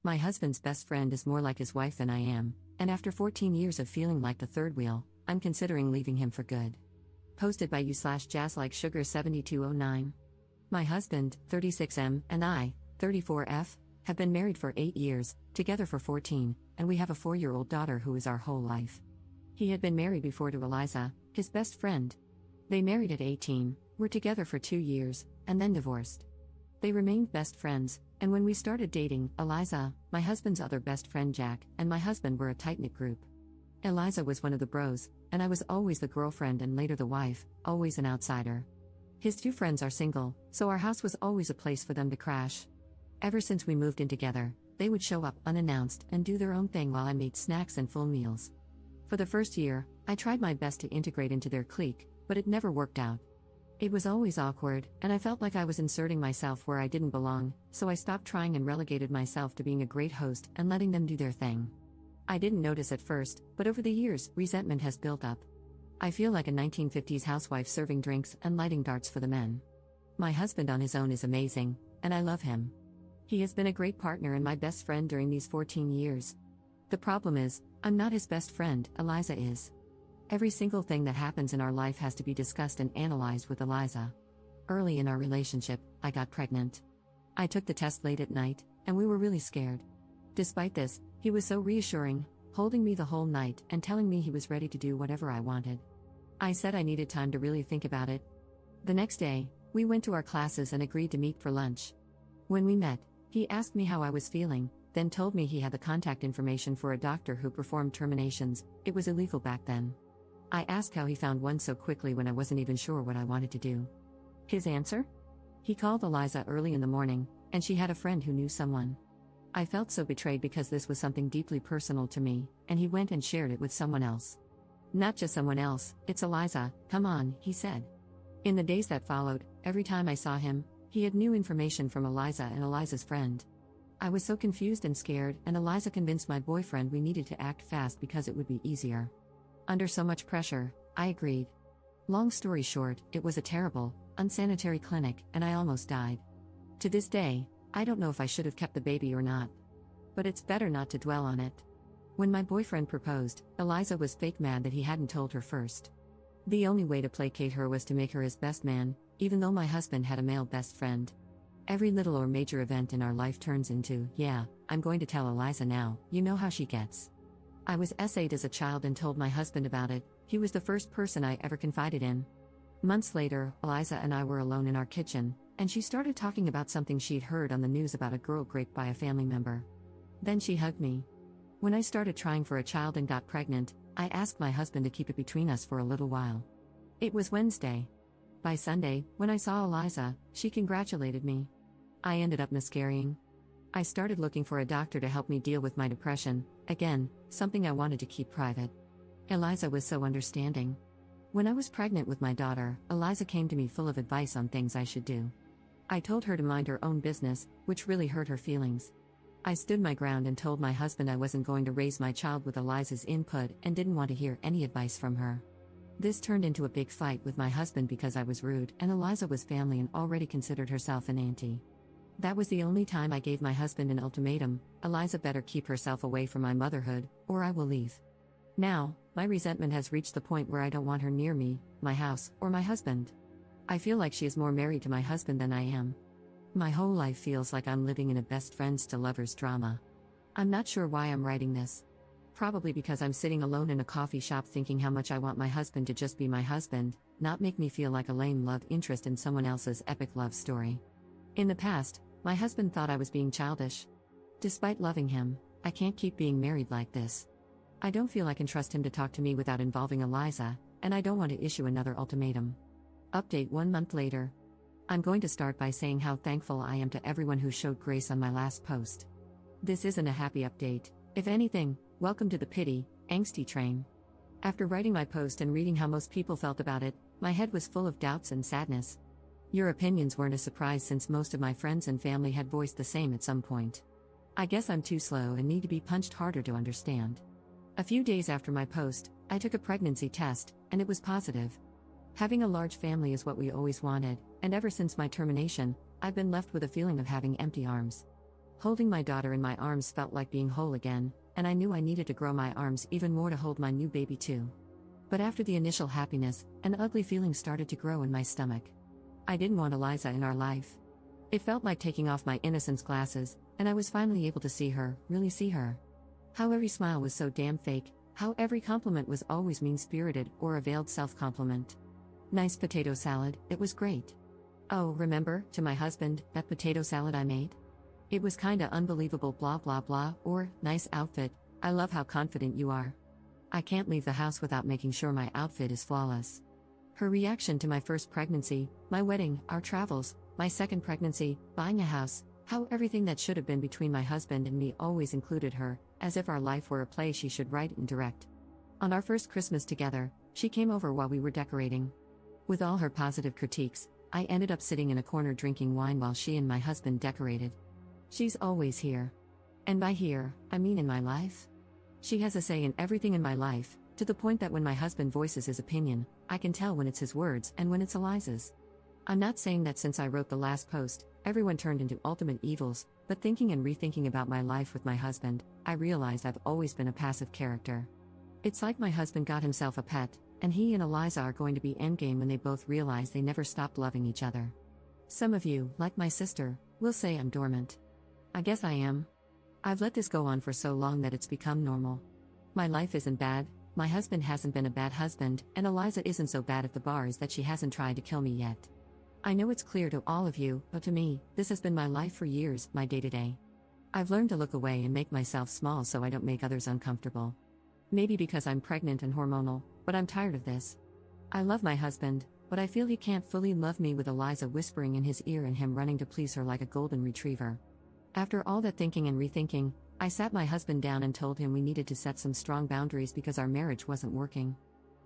My husband's best friend is more like his wife than I am, and after 14 years of feeling like the third wheel, I'm considering leaving him for good. Posted by you/jazzlikesugar7209. My husband, 36M, and I, 34F, have been married for 8 years, together for 14, and we have a 4-year-old daughter who is our whole life. He had been married before to Eliza, his best friend. They married at 18, were together for 2 years, and then divorced. They remained best friends, and when we started dating, Eliza, my husband's other best friend Jack, and my husband were a tight-knit group. Eliza was one of the bros, and I was always the girlfriend and later the wife, always an outsider. His 2 friends are single, so our house was always a place for them to crash. Ever since we moved in together, they would show up unannounced and do their own thing while I made snacks and full meals. For the first year, I tried my best to integrate into their clique, but it never worked out. It was always awkward, and I felt like I was inserting myself where I didn't belong, so I stopped trying and relegated myself to being a great host and letting them do their thing. I didn't notice at first, but over the years, resentment has built up. I feel like a 1950s housewife serving drinks and lighting darts for the men. My husband on his own is amazing, and I love him. He has been a great partner and my best friend during these 14 years. The problem is, I'm not his best friend, Eliza is. Every single thing that happens in our life has to be discussed and analyzed with Eliza. Early in our relationship, I got pregnant. I took the test late at night, and we were really scared. Despite this, he was so reassuring, holding me the whole night and telling me he was ready to do whatever I wanted. I said I needed time to really think about it. The next day, we went to our classes and agreed to meet for lunch. When we met, he asked me how I was feeling, then told me he had the contact information for a doctor who performed terminations. It was illegal back then. I asked how he found one so quickly when I wasn't even sure what I wanted to do. His answer? He called Eliza early in the morning, and she had a friend who knew someone. I felt so betrayed because this was something deeply personal to me, and he went and shared it with someone else. Not just someone else, it's Eliza, come on, he said. In the days that followed, every time I saw him, he had new information from Eliza and Eliza's friend. I was so confused and scared, and Eliza convinced my boyfriend we needed to act fast because it would be easier. Under so much pressure, I agreed. Long story short, it was a terrible, unsanitary clinic, and I almost died. To this day, I don't know if I should have kept the baby or not. But it's better not to dwell on it. When my boyfriend proposed, Eliza was fake mad that he hadn't told her first. The only way to placate her was to make her his best man, even though my husband had a male best friend. Every little or major event in our life turns into, yeah, I'm going to tell Eliza now, you know how she gets. I was SA'd as a child and told my husband about it. He was the first person I ever confided in. Months later, Eliza and I were alone in our kitchen, and she started talking about something she'd heard on the news about a girl raped by a family member. Then she hugged me. When I started trying for a child and got pregnant, I asked my husband to keep it between us for a little while. It was Wednesday. By Sunday, when I saw Eliza, she congratulated me. I ended up miscarrying. I started looking for a doctor to help me deal with my depression, again, something I wanted to keep private. Eliza was so understanding. When I was pregnant with my daughter, Eliza came to me full of advice on things I should do. I told her to mind her own business, which really hurt her feelings. I stood my ground and told my husband I wasn't going to raise my child with Eliza's input and didn't want to hear any advice from her. This turned into a big fight with my husband because I was rude and Eliza was family and already considered herself an auntie. That was the only time I gave my husband an ultimatum: Eliza better keep herself away from my motherhood, or I will leave. Now, my resentment has reached the point where I don't want her near me, my house, or my husband. I feel like she is more married to my husband than I am. My whole life feels like I'm living in a best friends to lovers drama. I'm not sure why I'm writing this. Probably because I'm sitting alone in a coffee shop thinking how much I want my husband to just be my husband, not make me feel like a lame love interest in someone else's epic love story. In the past, my husband thought I was being childish. Despite loving him, I can't keep being married like this. I don't feel I can trust him to talk to me without involving Eliza, and I don't want to issue another ultimatum. Update 1 month later. I'm going to start by saying how thankful I am to everyone who showed grace on my last post. This isn't a happy update. If anything, welcome to the pity, angsty train. After writing my post and reading how most people felt about it, my head was full of doubts and sadness. Your opinions weren't a surprise since most of my friends and family had voiced the same at some point. I guess I'm too slow and need to be punched harder to understand. A few days after my post, I took a pregnancy test, and it was positive. Having a large family is what we always wanted, and ever since my termination, I've been left with a feeling of having empty arms. Holding my daughter in my arms felt like being whole again, and I knew I needed to grow my arms even more to hold my new baby too. But after the initial happiness, an ugly feeling started to grow in my stomach. I didn't want Eliza in our life. It felt like taking off my innocence glasses, and I was finally able to see her, really see her. How every smile was so damn fake, how every compliment was always mean-spirited or a veiled self-compliment. Nice potato salad, it was great. Oh, remember, to my husband, that potato salad I made? It was kinda unbelievable blah blah blah, or, nice outfit, I love how confident you are. I can't leave the house without making sure my outfit is flawless. Her reaction to my first pregnancy, my wedding, our travels, my second pregnancy, buying a house, how everything that should have been between my husband and me always included her, as if our life were a play she should write and direct. On our first Christmas together, she came over while we were decorating. With all her positive critiques, I ended up sitting in a corner drinking wine while she and my husband decorated. She's always here. And by here, I mean in my life. She has a say in everything in my life, to the point that when my husband voices his opinion, I can tell when it's his words and when it's Eliza's. I'm not saying that since I wrote the last post, everyone turned into ultimate evils, but thinking and rethinking about my life with my husband, I realized I've always been a passive character. It's like my husband got himself a pet, and he and Eliza are going to be endgame when they both realize they never stopped loving each other. Some of you, like my sister, will say I'm dormant. I guess I am. I've let this go on for so long that it's become normal. My life isn't bad, my husband hasn't been a bad husband, and Eliza isn't so bad at the bars that she hasn't tried to kill me yet. I know it's clear to all of you, but to me, this has been my life for years, my day-to-day. I've learned to look away and make myself small so I don't make others uncomfortable. Maybe because I'm pregnant and hormonal, but I'm tired of this. I love my husband, but I feel he can't fully love me with Eliza whispering in his ear and him running to please her like a golden retriever. After all that thinking and rethinking, I sat my husband down and told him we needed to set some strong boundaries because our marriage wasn't working.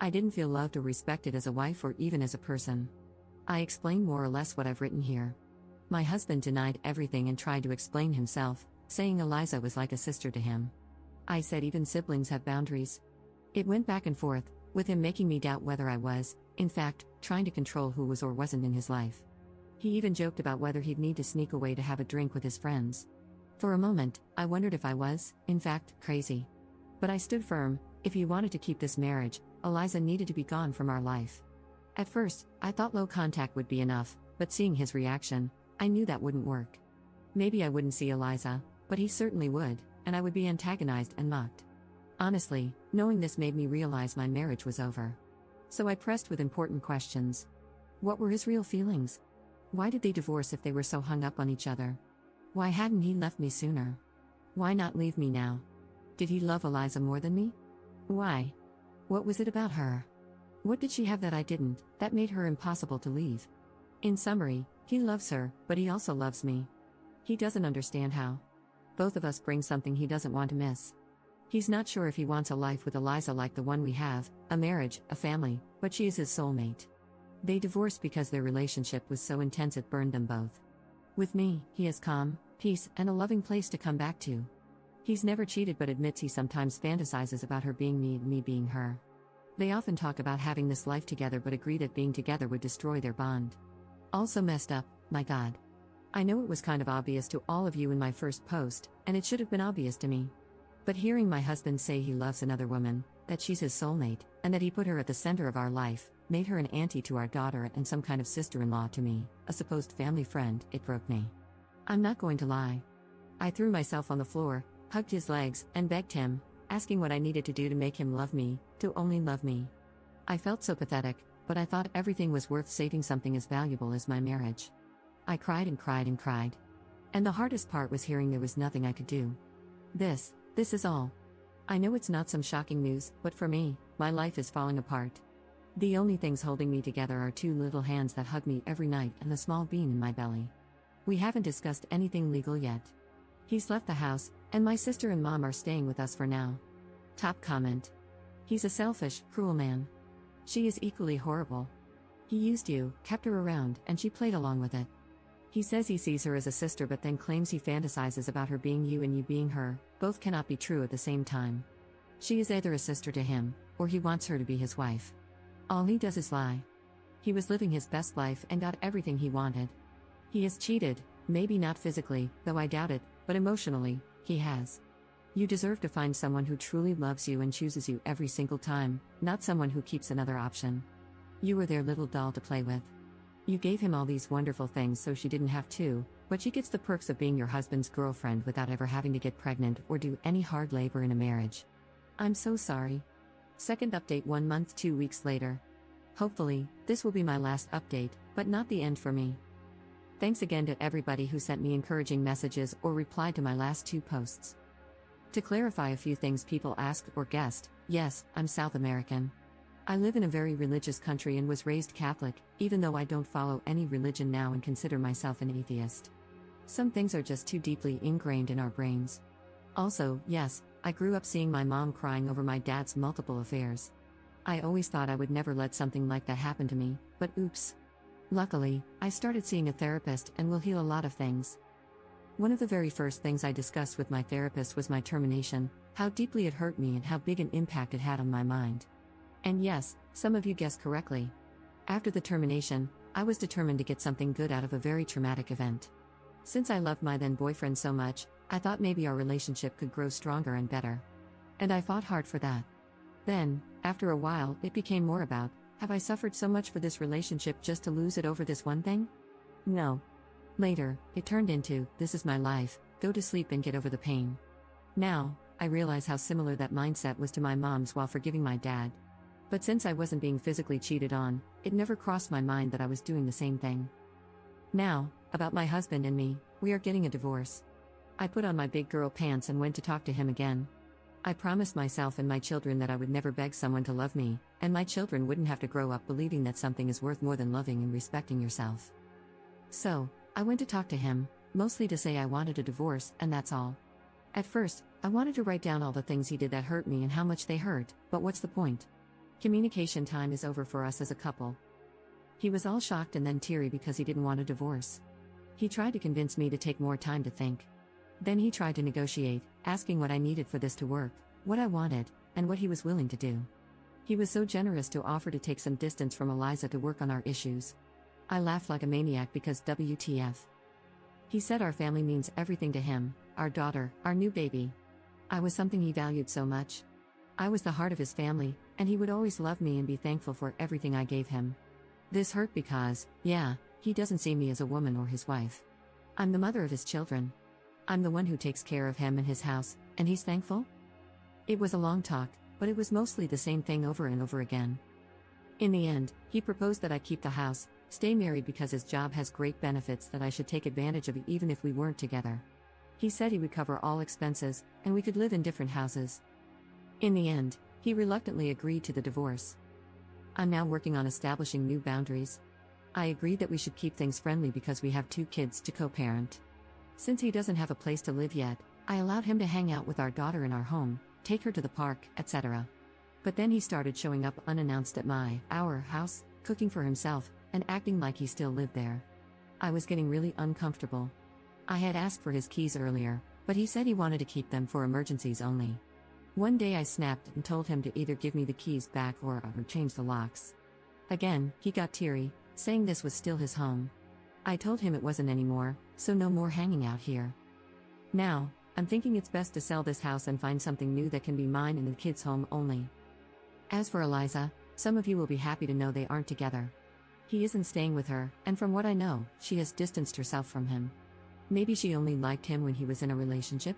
I didn't feel loved or respected as a wife or even as a person. I explained more or less what I've written here. My husband denied everything and tried to explain himself, saying Eliza was like a sister to him. I said even siblings have boundaries. It went back and forth, with him making me doubt whether I was, in fact, trying to control who was or wasn't in his life. He even joked about whether he'd need to sneak away to have a drink with his friends. For a moment, I wondered if I was, in fact, crazy. But I stood firm. If he wanted to keep this marriage, Eliza needed to be gone from our life. At first, I thought low contact would be enough, but seeing his reaction, I knew that wouldn't work. Maybe I wouldn't see Eliza, but he certainly would, and I would be antagonized and mocked. Honestly, knowing this made me realize my marriage was over. So I pressed with important questions. What were his real feelings? Why did they divorce if they were so hung up on each other? Why hadn't he left me sooner? Why not leave me now? Did he love Eliza more than me? Why? What was it about her? What did she have that I didn't, that made her impossible to leave? In summary, he loves her, but he also loves me. He doesn't understand how. Both of us bring something he doesn't want to miss. He's not sure if he wants a life with Eliza like the one we have, a marriage, a family, but she is his soulmate. They divorced because their relationship was so intense it burned them both. With me, he has calm, peace, and a loving place to come back to. He's never cheated but admits he sometimes fantasizes about her being me and me being her. They often talk about having this life together but agree that being together would destroy their bond. Also messed up, my God. I know it was kind of obvious to all of you in my first post, and it should have been obvious to me. But hearing my husband say he loves another woman, that she's his soulmate, and that he put her at the center of our life, made her an auntie to our daughter and some kind of sister-in-law to me, a supposed family friend, it broke me. I'm not going to lie. I threw myself on the floor, hugged his legs, and begged him, asking what I needed to do to make him love me, to only love me. I felt so pathetic, but I thought everything was worth saving something as valuable as my marriage. I cried and cried and cried. And the hardest part was hearing there was nothing I could do. This is all. I know it's not some shocking news, but for me, my life is falling apart. The only things holding me together are two little hands that hug me every night and the small bean in my belly. We haven't discussed anything legal yet. He's left the house, and my sister and mom are staying with us for now. Top comment. He's a selfish, cruel man. She is equally horrible. He used you, kept her around, and she played along with it. He says he sees her as a sister but then claims he fantasizes about her being you and you being her. Both cannot be true at the same time. She is either a sister to him, or he wants her to be his wife. All he does is lie. He was living his best life and got everything he wanted. He has cheated, maybe not physically, though I doubt it, but emotionally, he has. You deserve to find someone who truly loves you and chooses you every single time, not someone who keeps another option. You were their little doll to play with. You gave him all these wonderful things so she didn't have to, but she gets the perks of being your husband's girlfriend without ever having to get pregnant or do any hard labor in a marriage. I'm so sorry. Second update 1 month 2 weeks later. Hopefully, this will be my last update, but not the end for me. Thanks again to everybody who sent me encouraging messages or replied to my last 2 posts. To clarify a few things people asked or guessed, yes, I'm South American. I live in a very religious country and was raised Catholic, even though I don't follow any religion now and consider myself an atheist. Some things are just too deeply ingrained in our brains. Also, yes, I grew up seeing my mom crying over my dad's multiple affairs. I always thought I would never let something like that happen to me, but oops. Luckily, I started seeing a therapist and will heal a lot of things. One of the very first things I discussed with my therapist was my termination, how deeply it hurt me and how big an impact it had on my mind. And yes, some of you guessed correctly. After the termination, I was determined to get something good out of a very traumatic event. Since I loved my then boyfriend so much, I thought maybe our relationship could grow stronger and better. And I fought hard for that. Then, after a while, it became more about, have I suffered so much for this relationship just to lose it over this one thing? No. Later, it turned into, this is my life, go to sleep and get over the pain. Now, I realize how similar that mindset was to my mom's while forgiving my dad. But since I wasn't being physically cheated on, it never crossed my mind that I was doing the same thing. Now, about my husband and me, we are getting a divorce. I put on my big girl pants and went to talk to him again. I promised myself and my children that I would never beg someone to love me, and my children wouldn't have to grow up believing that something is worth more than loving and respecting yourself. So, I went to talk to him, mostly to say I wanted a divorce, and that's all. At first, I wanted to write down all the things he did that hurt me and how much they hurt, but what's the point? Communication time is over for us as a couple. He was all shocked and then teary because he didn't want a divorce. He tried to convince me to take more time to think. Then he tried to negotiate, asking what I needed for this to work, what I wanted, and what he was willing to do. He was so generous to offer to take some distance from Eliza to work on our issues. I laughed like a maniac because WTF. He said our family means everything to him, our daughter, our new baby. I was something he valued so much. I was the heart of his family, and he would always love me and be thankful for everything I gave him. This hurt because, yeah, he doesn't see me as a woman or his wife. I'm the mother of his children. I'm the one who takes care of him and his house, and he's thankful? It was a long talk, but it was mostly the same thing over and over again. In the end, he proposed that I keep the house, stay married because his job has great benefits that I should take advantage of even if we weren't together. He said he would cover all expenses, and we could live in different houses. In the end, he reluctantly agreed to the divorce. I'm now working on establishing new boundaries. I agreed that we should keep things friendly because we have 2 kids to co-parent. Since he doesn't have a place to live yet, I allowed him to hang out with our daughter in our home, take her to the park, etc. But then he started showing up unannounced at our house, cooking for himself, and acting like he still lived there. I was getting really uncomfortable. I had asked for his keys earlier, but he said he wanted to keep them for emergencies only. One day I snapped and told him to either give me the keys back or change the locks. Again, he got teary, saying this was still his home. I told him it wasn't anymore, so no more hanging out here. Now, I'm thinking it's best to sell this house and find something new that can be mine and the kids' home only. As for Eliza, some of you will be happy to know they aren't together. He isn't staying with her, and from what I know, she has distanced herself from him. Maybe she only liked him when he was in a relationship?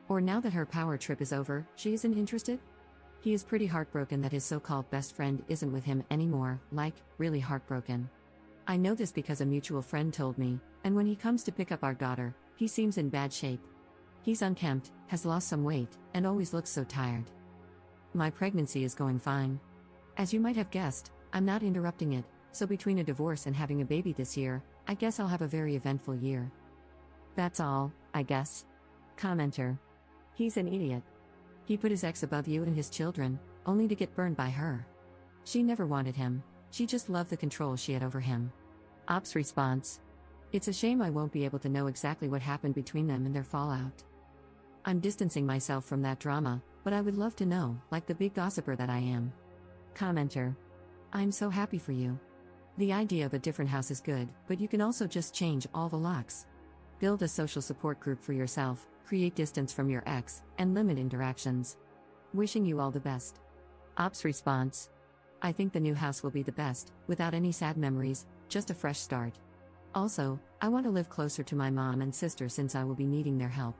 Or now that her power trip is over, she isn't interested? He is pretty heartbroken that his so-called best friend isn't with him anymore, like, really heartbroken. I know this because a mutual friend told me, and when he comes to pick up our daughter, he seems in bad shape. He's unkempt, has lost some weight, and always looks so tired. My pregnancy is going fine. As you might have guessed, I'm not interrupting it, so between a divorce and having a baby this year, I guess I'll have a very eventful year. That's all, I guess. Commenter. He's an idiot. He put his ex above you and his children, only to get burned by her. She never wanted him, she just loved the control she had over him. Ops response. It's a shame I won't be able to know exactly what happened between them and their fallout. I'm distancing myself from that drama, but I would love to know, like the big gossiper that I am. Commenter. I'm so happy for you. The idea of a different house is good, but you can also just change all the locks. Build a social support group for yourself, create distance from your ex, and limit interactions. Wishing you all the best. Ops response. I think the new house will be the best, without any sad memories, just a fresh start. Also, I want to live closer to my mom and sister since I will be needing their help.